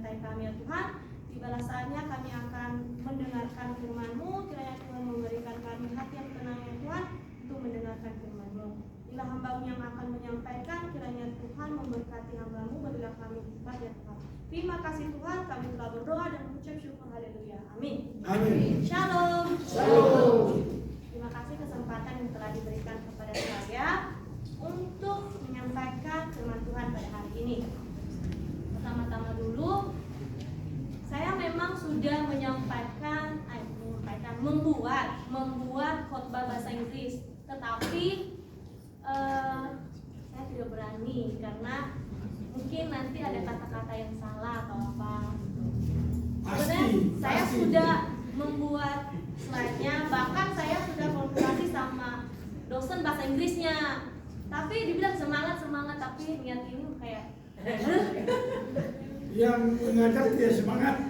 menyertai kami ya Tuhan. Tibalah saatnya kami akan mendengarkan firman-Mu. Kiranya Tuhan memberikan kami hati yang tenang ya Tuhan untuk mendengarkan firman-Mu. Inilah hamba-Mu yang akan menyampaikan. Kiranya Tuhan memberkati hamba-Mu. Berilah kami hikmat ya Tuhan. Terima kasih Tuhan, kami telah berdoa dan mengucap syukur. Haleluya. Amin. Amin. Shalom. Shalom. Terima kasih kesempatan yang telah diberikan kepada saya untuk menyampaikan firman Tuhan pada hari ini. Pertama-tama dulu, saya memang sudah membuat khotbah bahasa Inggris, tetapi saya tidak berani karena mungkin nanti ada kata-kata yang salah atau apa. Sebenarnya saya sudah membuat slide-nya, bahkan saya sudah konsultasi sama dosen bahasa Inggrisnya. Tapi dibilang semangat, tapi niat ini kayak yang mengajar dia semangat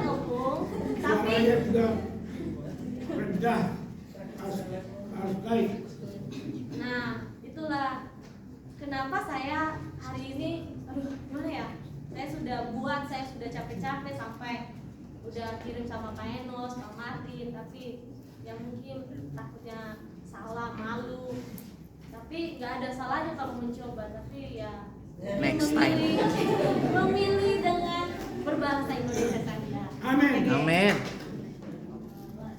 opung, tapi suaranya juga rendah, harus baik. nah itulah kenapa saya hari ini gimana ya, saya sudah capek-capek sampai udah kirim sama Pak Enos, Pak Martin, tapi yang mungkin takutnya salah, malu. Tapi nggak ada salahnya kalau mencoba, tapi ya next time memilih dengan berbahasa Indonesia saja. Amin. Amin.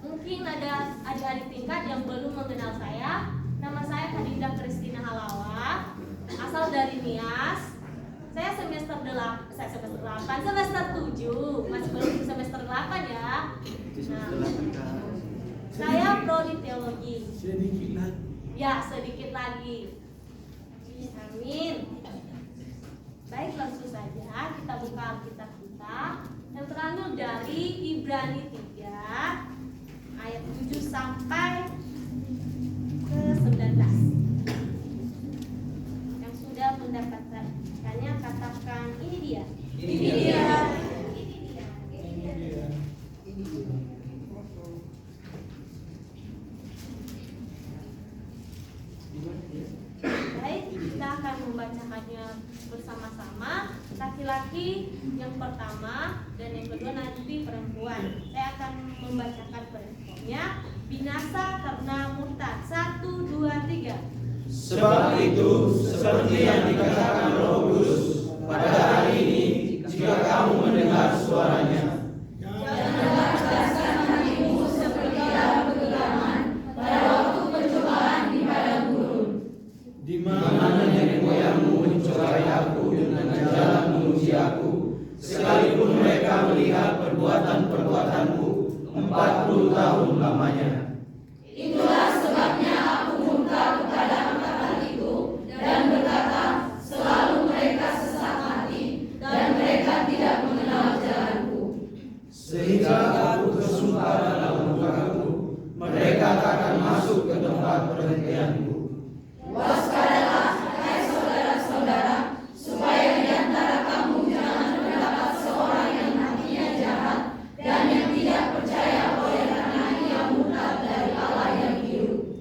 Mungkin ada adik-adik tingkat yang belum mengenal saya. Nama saya Khadidah Kristina Halawa, asal dari Nias. Saya semester 8, semester 7, masih belum semester 8 ya. Nah, saya prodi teologi. Sedikit lagi. Amin. Baik, langsung saja kita buka Alkitab kita yang terambil dari Ibrani 3 ayat 7 sampai ke 19. Yang sudah mendapatkannya katakan ini dia. Ini dia. Baik, kita akan membacakannya bersama-sama. Laki-laki yang pertama dan yang kedua nanti perempuan. Saya akan membacakan perempuannya. Binasa karena murtad. 1, 2, 3. Sebab itu, seperti yang dikatakan Roh Kudus, pada hari ini, jika kamu mendengar suaranya, janganlah keraskan hatimu seperti dalam kegelapan pada waktu pencobaan di padang gurun, di mana nenek moyangmu mencobai aku dengan jalan menguji aku, sekalipun mereka melihat perbuatan-perbuatanku 40 tahun lamanya. itulah sebabnya aku murka kepada angkatan itu dan berkata, selalu mereka sesat hati dan mereka tidak mengenal jalanku. Sehingga aku bersumpah dalam mukaku, mereka takkan masuk ke tempat perhentianku. Waspadalah, hai saudara-saudara, supaya di antara kamu jangan terdapat seorang yang hatinya jahat dan yang tidak percaya oleh karena ia murtad dari Allah yang hidup.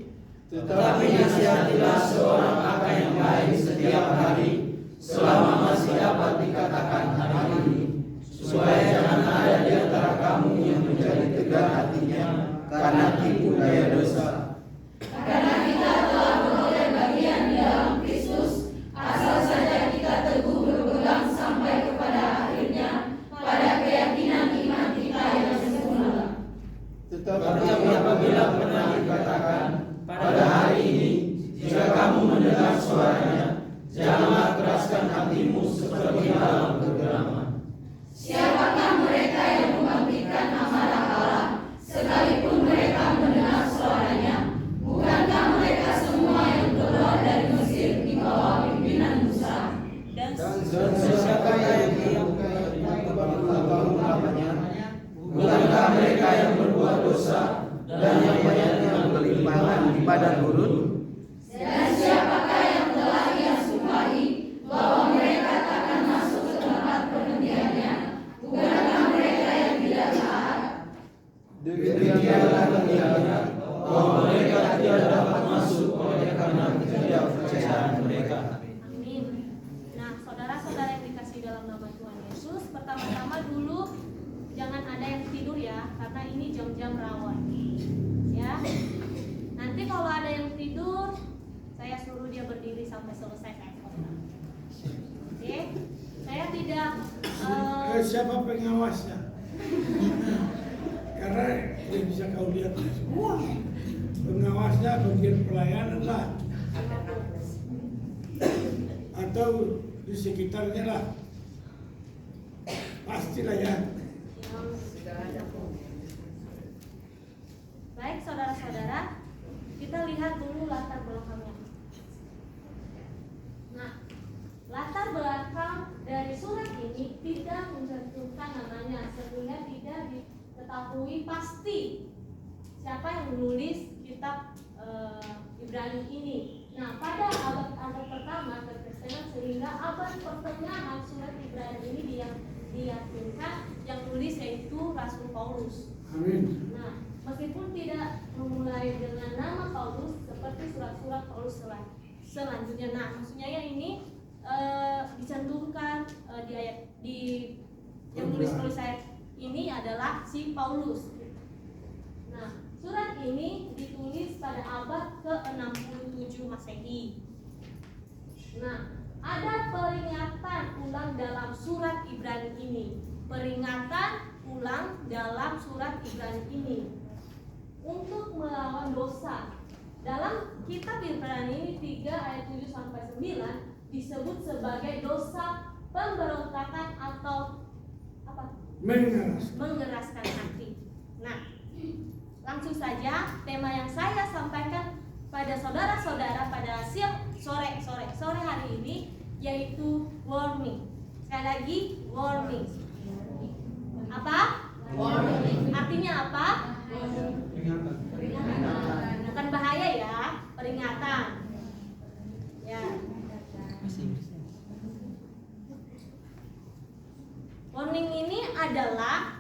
Tetapi nasihatilah seorang kakak yang baik setiap hari, selama masih dapat dikatakan hari ini, supaya jangan ada di antara kamu yang menjadi tegar hatinya karena tipu daya dosa. Karena kita telah beroleh bagian di dalam Kristus, asal saja kita teguh berpegang sampai kepada akhirnya, pada keyakinan iman kita yang sempurna. Tetapi apabila pernah dikatakan, pada hari ini, jika kamu mendengar suaranya, janganlah keraskan hatimu seperti dalam kegelapan. Siapakah mereka yang membangkitkan amarah Allah, sekalipun mereka mendengar suaranya? Bukankah mereka semua yang keluar dari Mesir di bawah pimpinan Musa? Dan siapa yang dilakukan tahun lamanya? Bukankah mereka yang berbuat dosa dan yang banyaknya berlimpahan di padang gurun? Dan siapakah yang telah ia sumpahi bahwa mereka takkan masuk ke tempat perhentiannya? Bukankah mereka yang tidak taat? Demikianlah kemudiannya bahwa mereka tidak dapat masuk oleh karena ketidakpercayaan mereka. amin. Nah, saudara-saudara yang dikasihi dalam nama Tuhan Yesus, pertama tidur ya, karena ini jam-jam rawan. Ya. Nanti kalau ada yang tidur, saya suruh dia berdiri sampai selesai saya khotbah. Oke? Saya tidak Siapa pengawasnya? Karena yang bisa kau lihat semua pengawasnya bagian pelayanan lah, atau di sekitarnya lah, pastilah ya. Baik saudara-saudara, kita lihat dulu latar belakangnya. Nah, latar belakang dari surat ini tidak mencantumkan namanya, sehingga tidak diketahui pasti siapa yang menulis kitab Ibrani ini. Nah, pada abad pertama kekristenan, sehingga abad pertengahan surat Ibrani ini diyakinkan yang tulis yaitu Rasul Paulus. Amin. Nah, meskipun tidak memulai dengan nama Paulus seperti surat-surat Paulus selanjutnya. Nah, maksudnya ya ini dicantumkan di ayat yang tulis ayat ini adalah si Paulus. Nah, surat ini ditulis pada abad ke-67 Masehi. Nah, ada peringatan ulang dalam surat Ibrani ini. Peringatan ulang dalam surat Ibrani ini untuk melawan dosa. Dalam kitab Ibrani ini 3 ayat 7 sampai 9 disebut sebagai dosa pemberontakan atau apa? Mengeraskan hati. Nah, langsung saja tema yang saya sampaikan pada saudara-saudara pada sore hari ini yaitu warning. Sekali lagi warning. Apa? Warning. Artinya apa? Peringatan. Bukan bahaya ya, peringatan. Ya. Warning ini adalah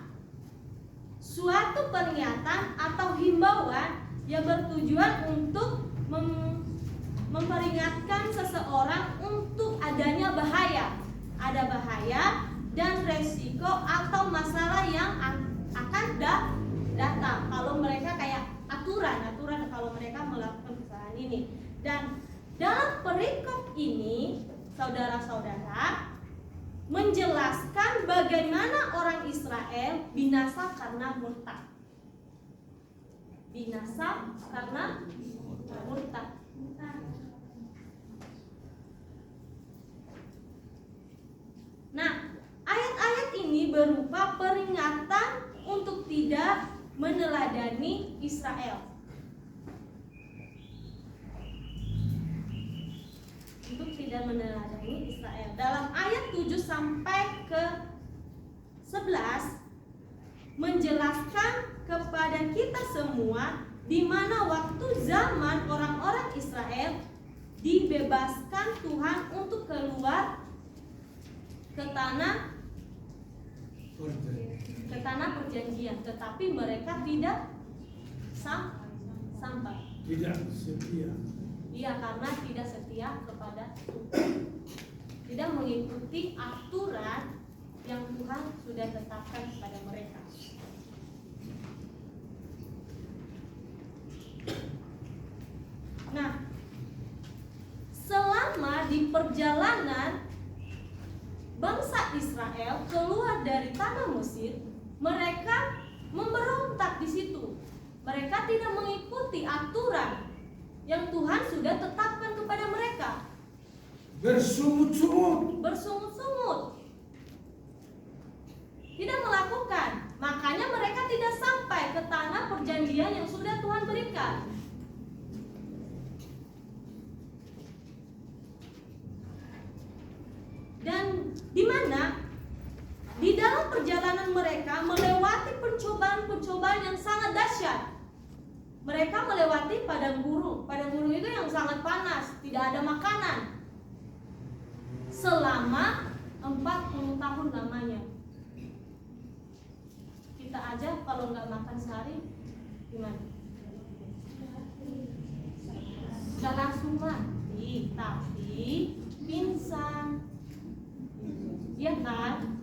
suatu peringatan atau himbauan yang bertujuan untuk memperingatkan seseorang untuk adanya bahaya. Ada bahaya dan resiko atau masalah yang akan datang kalau mereka kayak aturan kalau mereka melakukan kesalahan ini. Dan dalam perikop ini, saudara-saudara, menjelaskan bagaimana orang Israel binasa karena murtad. Binasa karena murtad. Nah, ayat-ayat ini berupa peringatan untuk tidak meneladani Israel. Untuk tidak meneladani Israel. Dalam ayat 7 sampai ke 11 menjelaskan kepada kita semua di mana waktu zaman orang-orang Israel dibebaskan Tuhan untuk keluar ke tanah perjanjian, tetapi mereka tidak sampai. Tidak setia. Iya, karena tidak setia kepada Tuhan, tidak mengikuti aturan yang Tuhan sudah tetapkan kepada mereka. Nah, selama di perjalanan bangsa Israel keluar dari tanah Mesir, mereka memberontak di situ. Mereka tidak mengikuti aturan yang Tuhan sudah tetapkan kepada mereka. Bersungut-sungut. Tidak melakukan. Makanya mereka tidak sampai ke tanah perjanjian yang sudah Tuhan berikan. Dan di mana di dalam perjalanan mereka melewati pencobaan-pencobaan yang sangat dahsyat. Mereka melewati padang gurun. Padang gurun itu yang sangat panas, tidak ada makanan. Selama 40 tahun lamanya. Kita aja kalau nggak makan sehari gimana? Gak langsung mati, tapi pingsan. Iya kan?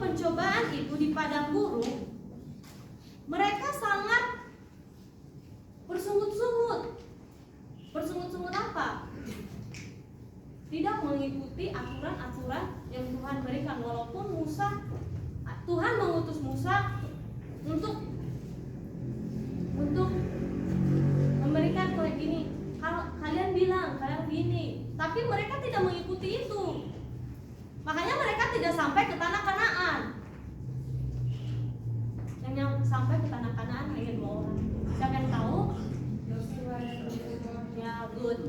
pencobaan itu di padang gurun, mereka sangat bersungut-sungut. Bersungut-sungut apa? Tidak mengikuti aturan-aturan yang Tuhan berikan. Walaupun Tuhan mengutus Musa untuk memberikan kayak gini, kalian bilang kalian gini, tapi mereka tidak mengikuti itu. Makanya mereka tidak sampai ke tanah Kanaan. Yang sampai ke tanah Kanaan hanya 2 orang. Siapa yang tahu? Ya, good.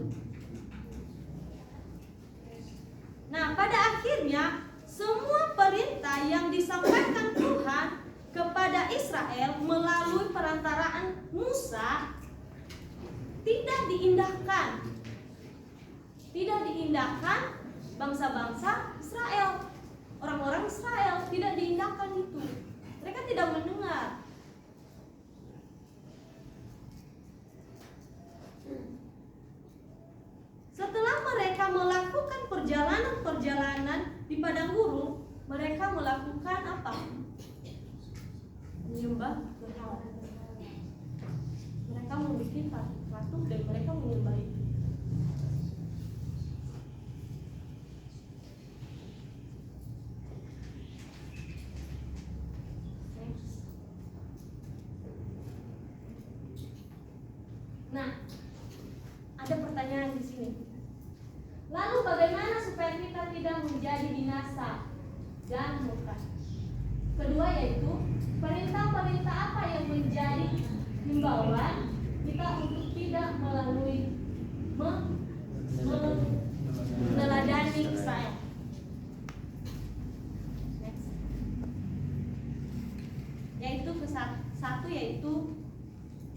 Nah, pada akhirnya semua perintah yang disampaikan Tuhan kepada Israel melalui perantaraan Musa tidak diindahkan. Tidak diindahkan bangsa-bangsa Israel. Orang-orang Israel tidak diindahkan itu. Mereka tidak mendengar. Setelah mereka melakukan perjalanan di padang gurun, mereka melakukan apa? Menyembah berhala. Mereka membuat patung dan mereka menyembah itu. Nah, ada pertanyaan di sini. Lalu bagaimana supaya kita tidak menjadi binasa dan murka? Kedua yaitu perintah-perintah apa yang menjadi himbauan kita untuk tidak meneladani Israel. Next. Yaitu satu yaitu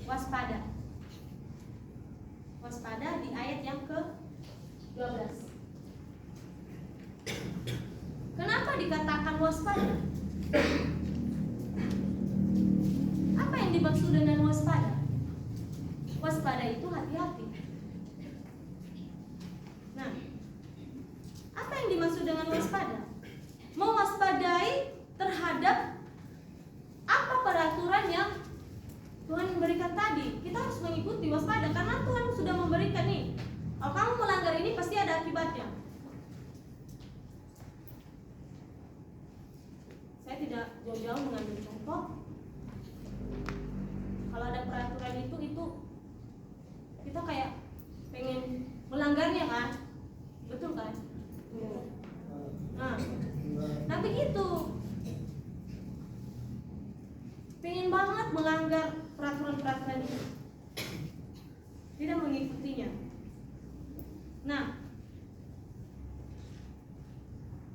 waspada. Waspada di ayat yang ke-12. Kenapa dikatakan waspada? Apa yang dimaksud dengan waspada? Waspada itu hati-hati. Nah, apa yang dimaksud dengan waspada? Mewaspadai terhadap apa peraturan yang Tuhan berikan tadi. Kita harus mengikuti, waspada, karena Tuhan sudah memberikan nih. Kalau kamu melanggar ini pasti ada akibatnya. Saya tidak jauh-jauh mengambil contoh. Kalau ada peraturan itu kita kayak pengen melanggarnya kan, betul kan? Nah begitu, pengen banget melanggar peraturan-peraturan itu, tidak mengikutinya. Nah,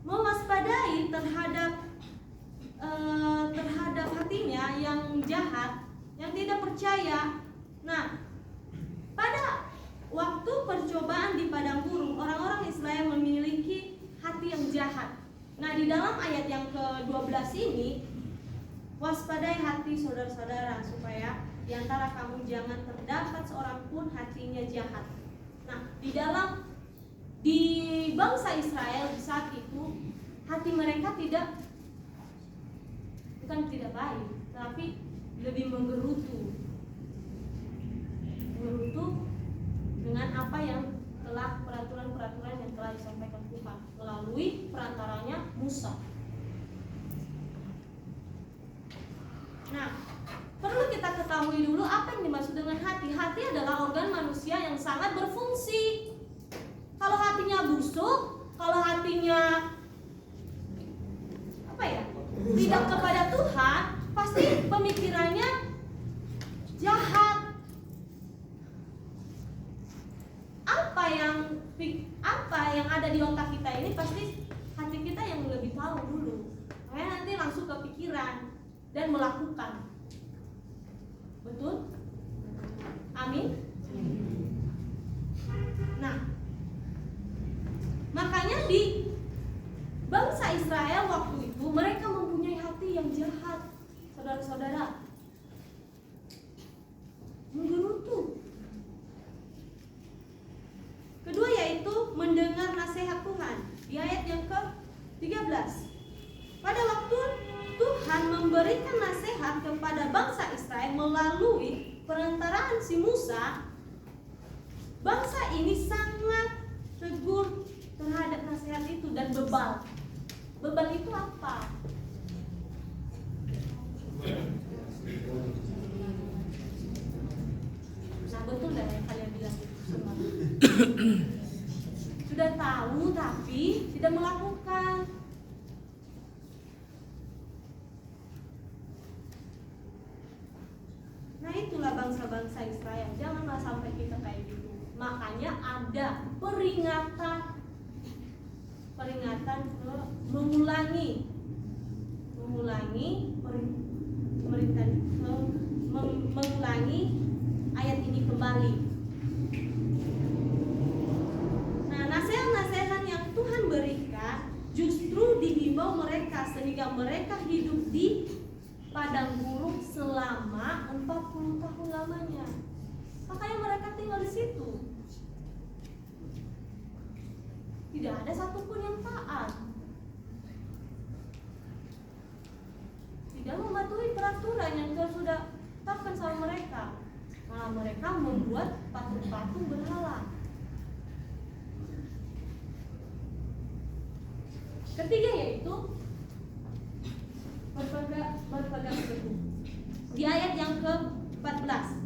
mewaspadai terhadap hatinya yang jahat, yang tidak percaya. Nah, pada waktu percobaan di padang gurun, orang-orang Israel memiliki hati yang jahat. Nah, di dalam ayat yang ke-12 ini, waspadai hati saudara-saudara supaya di antara kamu jangan terdapat seorang pun hatinya jahat. Nah, di bangsa Israel di saat itu hati mereka bukan tidak baik, tapi lebih menggerutu dengan apa yang telah peraturan-peraturan yang telah disampaikan Tuhan melalui perantaranya Musa. Nah, perlu kita ketahui dulu apa yang dimaksud dengan hati. Hati adalah organ manusia yang sangat berfungsi. Kalau hatinya busuk, kalau hatinya tidak kepada Tuhan, pasti pemikirannya jahat. Apa yang ada di otak kita ini pasti hati kita yang lebih tahu dulu. Makanya nanti langsung kepikiran dan melakukan. Betul? Amin. Nah, makanya di bangsa Israel waktu itu mereka mempunyai hati yang jahat, saudara-saudara, menggerutu. Kedua yaitu mendengar nasihat Tuhan. Di ayat yang ke-13, pada waktu perantaraan si Musa, bangsa ini sangat tegur terhadap nasihat itu dan bebal. Bebal itu apa? Nah, betul dah yang kalian bilang itu semua. Sudah tahu tapi tidak melakukan. Nah, itulah bangsa-bangsa Israel. Janganlah sampai kita kayak gitu. Makanya ada peringatan ke mengulangi ayat ini kembali. Nah, nasihat-nasihat yang Tuhan berikan justru dihimbau mereka sehingga mereka hidup di padang gurun selama 40 tahun lamanya. Makanya mereka tinggal di situ. Tidak ada satupun yang taat. Tidak mematuhi peraturan yang Tuhan sudah tetapkan sama mereka. Malah mereka membuat patung-patung berhala. Ketiga yaitu berpegang teguh. Di ayat yang ke-14,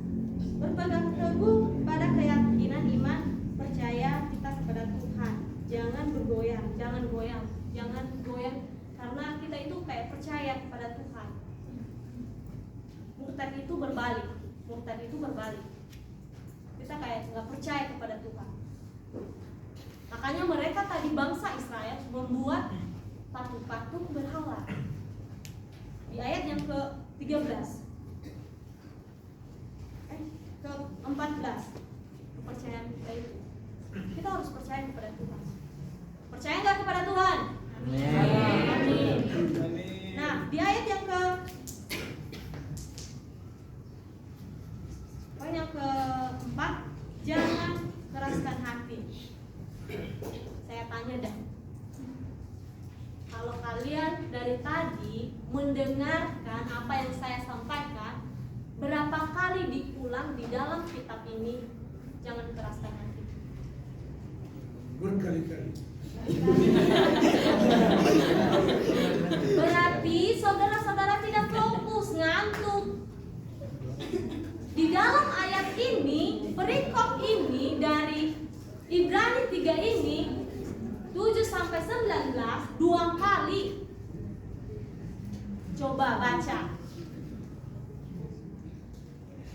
berpegang teguh pada keyakinan iman percaya kita kepada Tuhan. Jangan bergoyang, jangan goyang karena kita itu kayak percaya kepada Tuhan. Murtad itu berbalik. Kita kayak nggak percaya kepada Tuhan. Makanya mereka tadi bangsa Israel membuat patung-patung berhala. Di ayat yang ke-13 ke-14, kepercayaan kita itu. Kita harus percaya kepada Tuhan. Percaya nggak kepada Tuhan? Amin. Nah, di ayat yang keempat, jangan keraskan hati. Saya tanya dah, kalau kalian dari tadi mendengarkan apa yang saya sampaikan, berapa kali diulang di dalam kitab ini, jangan keraskan hati? Berkali-kali. Berarti saudara-saudara tidak fokus, ngantuk. Di dalam ayat ini, perikop ini dari Ibrani 3 ini 7-19 2 kali. Coba baca.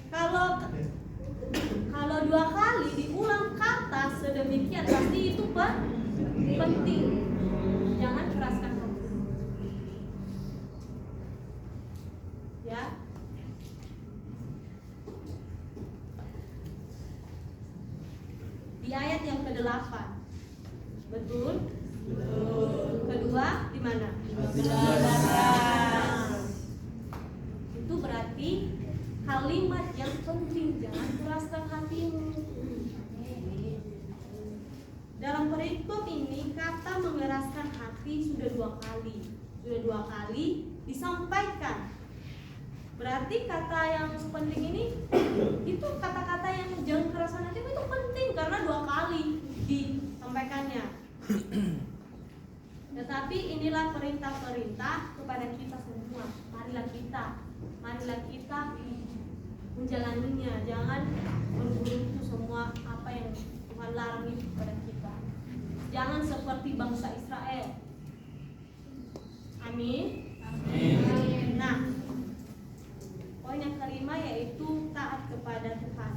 Kalau 2 kali diulang kata sedemikian, pasti itu penting. Jangan keraskan hati. Ya. Di ayat yang ke-8. Betul? Kedua di mana? Itu berarti kalimat yang penting, jangan keraskan hatimu. Dalam perikop ini kata mengeraskan hati sudah 2 kali. Sudah 2 kali disampaikan. Berarti kata yang penting ini, itu kata-kata yang jangan keraskan hati itu penting karena 2 kali disampaikannya. Tetapi inilah perintah-perintah kepada kita semua. Marilah kita menjalaninya. Jangan berburu semua apa yang Tuhan larang itu kepada kita. Jangan seperti bangsa Israel. Amin. Nah, poin yang kelima yaitu taat kepada Tuhan.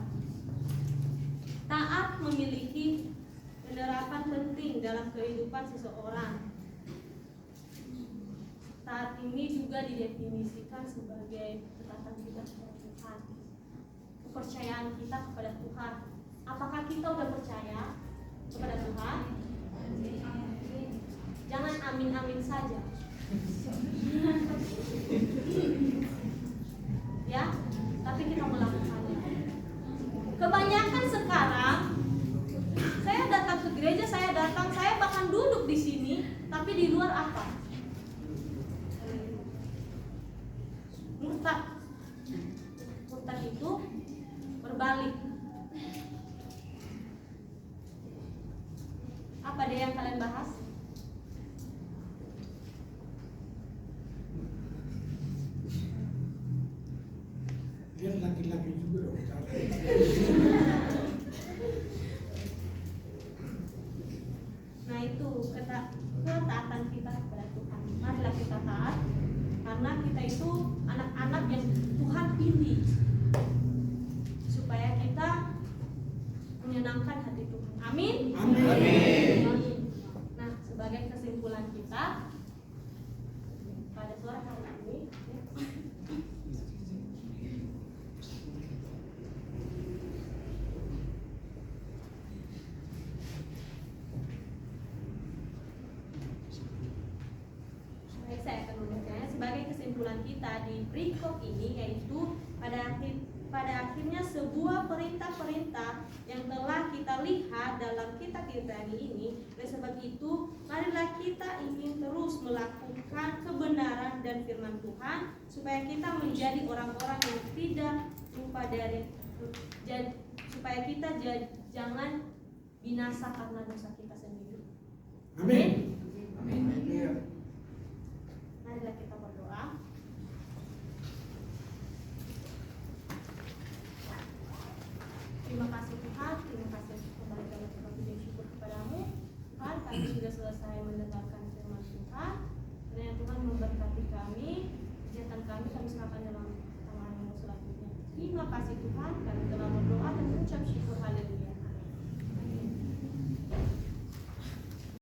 Taat memiliki penerapan penting dalam kehidupan seseorang. Taat ini juga didefinisikan sebagai ketaatan kita kepada Tuhan, kepercayaan kita kepada Tuhan. Apakah kita udah percaya kepada Tuhan? Jangan amin-amin saja. Ya, tapi kita melakukannya. Kebanyakan sekarang saya datang ke gereja, saya bahkan duduk di sini, tapi di luar apa? Murtad itu berbalik. Apa deh yang kalian bahas? Dia laki-laki juga dong. Nah itu ketaatan kita kepada Tuhan. Marilah kita taat, karena kita itu anak-anak yang Tuhan pilih supaya kita menyenangkan hati Tuhan. Amin. Amin. Nah, sebagai kesimpulan kita pada sore hari ini, baik, saya akan membacanya. Sebagai kesimpulan kita di perikop ini, yaitu pada akhirnya sebuah perintah-perintah yang telah kita lihat dalam kitab Ibrani ini. Oleh sebab itu, marilah kita ingin terus melakukan kebenaran dan firman Tuhan, supaya kita menjadi orang-orang yang tidak lupa supaya kita jangan binasa karena dosa kita sendiri. Amin. Marilah kita berdoa. Terima kasih Tuhan, terima kasih kembali kami puji syukur kepadamu. Tuhan, kami sudah selesai mendengarkan firman Tuhan. Kiranya Tuhan memberkati kami, kegiatan kami serahkan dalam tangan-Mu selanjutnya. Terima kasih Tuhan.